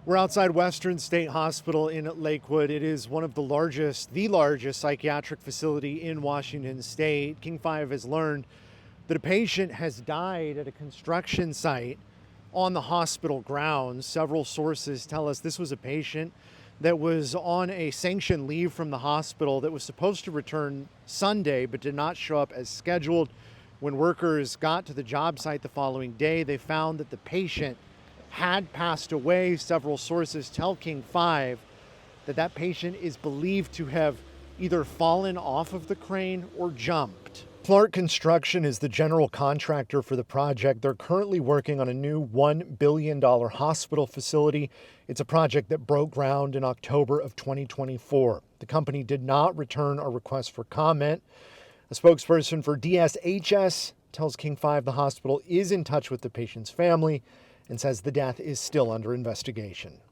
We're outside Western State Hospital in Lakewood. It is one of the largest psychiatric facility in Washington State. King 5 has learned that a patient has died at a construction site on the hospital grounds. Several sources tell us this was a patient that was on a sanctioned leave from the hospital that was supposed to return Sunday but did not show up as scheduled. When workers got to the job site the following day, they found that the patient had passed away. Several sources tell King 5 that that patient is believed to have either fallen off of the crane or jumped. Clark Construction is the general contractor for the project. They're currently working on a new $1 billion hospital facility. It's a project that broke ground in October of 2024. The company did not return a request for comment. A spokesperson for DSHS tells King 5 the hospital is in touch with the patient's family and says the death is still under investigation.